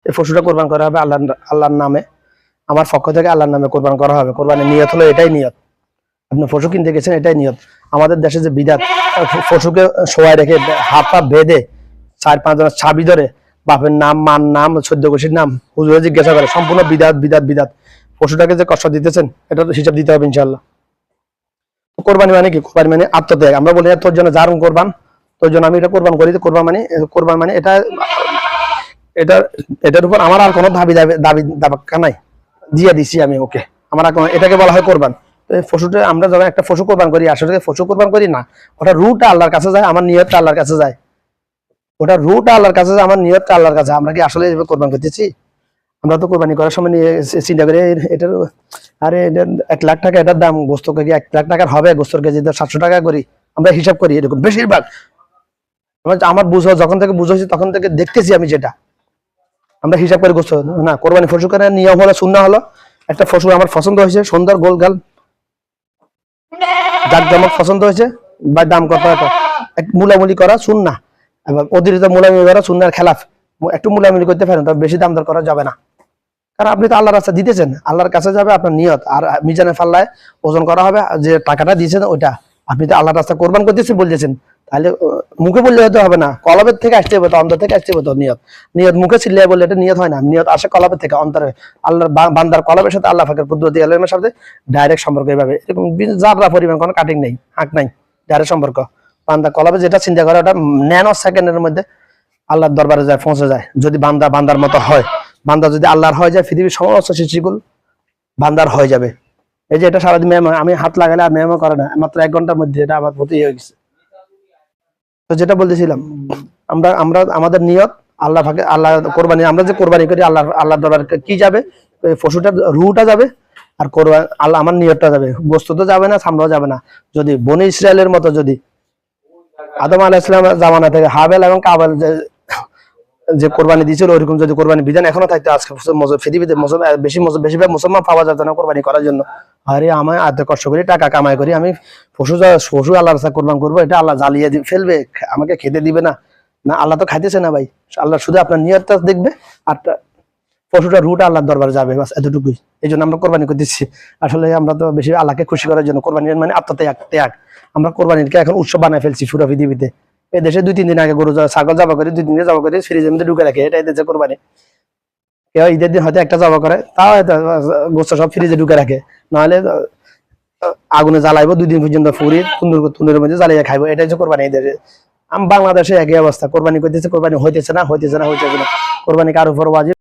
এই পশুটা কোরবান করা হবে আল্লাহর নামে, আমার পক্ষ থেকে আল্লাহর নামে কোরবান করা হবে। কোরবানির নিয়ত হলো এটাই নিয়ত। আপনি পশু কিনতে গেছেন, এটাই নিয়ত। আমাদের দেশে যে বিদাত, পশুকে শোয়াই রেখে হাত পা বেঁধে 4-5 জনের ছাবি ধরে বাপের নাম, মার নাম, 14 গোষ্ঠীর নাম হুজুরে জিজ্ঞাসা করে, সম্পূর্ণ বিদাত বিদাত বিদাত। পশুটাকে যে কষ্ট দিতেছেন এটা হিসাব দিতে হবে ইনশাল্লাহ। কোরবানি মানে কি? কোরবানি মানে আত্মত্যাগ। আমরা বলি তোর জন্য জারুম কোরবান, তোর জন্য আমি এটা কোরবান করি। কোরবান মানে এটা এটার উপর আমার আর কোনো দাবি দাবাক্কা নাই, দিয়ে দিছি আমি ওকে, আমার আর কোনো, এটাকে বলা হয় কোরবান। তো এই পশুটা আমরা যখন একটা পশু কোরবান করি, আসলে পশু কোরবান করি না, ওটা রুটা আল্লাহর কাছে যায়, আমার নিয়তটা আল্লাহর কাছে যায়। ওটা রুটা আল্লাহর কাছে যায়, আমার নিয়তটা আল্লাহর কাছে। আমরা কি আসলে এভাবে কোরবান করতেছি? আমরা তো কোরবানি করার সময় নিয়ে চিন্তা করি এটার, আরে 1 লাখ টাকা এটার দাম, গোস্ত কেজি 1 লাখ টাকার হবে, গোস্তর কেজি 700 টাকা করি, আমরা হিসাব করি এরকম বেশিরভাগ। আমার যখন থেকে বুঝেছি তখন থেকে দেখতেছি আমি, যেটা আমরা হিসাব করে গোস্ত না। কোরবানি পশু করার নিয়ম হলো, সুন্নাহ হলো, একটা পশু আমার পছন্দ হয়েছে, সুন্দর গোলগাল জাকজমক পছন্দ হয়েছে, বা দাম কত এক মুলামুলি করা সুন্নাহ, অতিরিক্ত মুলামুলি করা সুন্নাহর খেলাফ। একটু মুলামুলি করতে পারেন, তবে বেশি দাম দর করা যাবে না, কারণ আপনি তো আল্লাহর রাস্তা দিতেছেন, আল্লাহর কাছে যাবে আপনার নিয়ত। আর মিজানের পাল্লায় ওজন করা হবে, যে টাকাটা দিয়েছেন ওইটা। আপনি তো আল্লাহর রাস্তা কোরবান করতেছেন বলতেছেন, তাহলে মুখে বললে হয়তো হবে না, কলবের থেকে আসতে হবে, তো অন্তর থেকে আসতে হবে। তো নিয়ত মুখে চিল্লিয়ে বললে এটা নিয়ত হয় না, নিয়ত আসে কলবের থেকে, অন্তরে। আল্লাহর বান্দার কলবের সাথে আল্লাহ পাকের কুদরতি আলমের সাথে ডাইরেক্ট সম্পর্ক। এইভাবে এরকম যারা পরিমাণ কোনো কাটিং নেই, হাঁক নাই, ডাইরেক্ট সম্পর্ক। বান্দা কলবে যেটা চিন্তা করে ওটা ন্যানো সেকেন্ডের মধ্যে আল্লাহর দরবারে যায়, পৌঁছে যায়। যদি বান্দার মতো হয়, বান্দা যদি আল্লাহর হয়ে যায়, পৃথিবীর সমস্ত সৃষ্টিকুল বান্দার হয়ে যাবে। এই যে এটা সারাদিন আমি হাত লাগালে আর মেমো করে না, মাত্র 1 ঘন্টার মধ্যে এটা আমার প্রতি হয়ে গেছে। তো যেটা বলতেছিলাম, আমরা আমাদের নিয়ত আল্লাহ কোরবানি, আমরা যে কোরবানি করি আল্লাহর দরবারে কি যাবে? পশুটার রুটা যাবে, আর কোরবানি আল্লাহ আমার নিয়তটা যাবে। গোস্ত তো যাবে না, সামরাও যাবে না। যদি বনি ইসরায়েলের মতো, যদি আদম আলাইহিস সালামের জামানা থেকে হাবেল এবং কাবেল যে কোরবানি দিয়েছিল, ওইরকম যদি কোরবানি বিধান এখনো থাকতো, আজকে পৃথিবীতে বেশিরভাগ মুসলমান পাওয়া যেত না কোরবানি করার জন্য। আরে আমি এত কষ্ট করি, টাকা কামাই করি, আমি পশু আল্লাহর রাস্তায় কোরবান করবো, এটা আল্লাহ জ্বালিয়ে ফেলবে, আমাকে খেতে দিবে না। না, আল্লাহ তো খাইতেছে না ভাই, আল্লাহ শুধু আপনার নিয়তটা দেখবে, আর পশুটা রুটা আল্লাহর দরবারে যাবে, বাস এতটুকুই। এই জন্য আমরা কোরবানি করতেছি। আসলে আমরা তো বেশি আল্লাহকে খুশি করার জন্য কোরবানি মানে ত্যাগ। আমরা কোরবানিকে এখন উৎসব বানায় ফেলছি পুরো পৃথিবীতে। এই দেশে 2-3 দিন আগে গরু ছাগল জবা করে, 2 দিন জবা করে ফ্রিজের মধ্যে ঢুকে রাখে, এটা এদেশে কোরবানি। কেউ ঈদের দিন হয়তো একটা জবা করে, তাও গোস্ত সব ফ্রিজে ঢুকে রাখে, নাহলে আগুনে জ্বালাইবো 2 দিন পর্যন্ত, ফুরি তুন্দুরের মধ্যে জ্বালিয়ে খাইবো, এটাই হচ্ছে কোরবানি। এই দেশে বাংলাদেশে একই অবস্থা, কোরবানি করতেছে, কোরবানি হইতেছে না। কোরবানি কার উপর ওয়াজিব?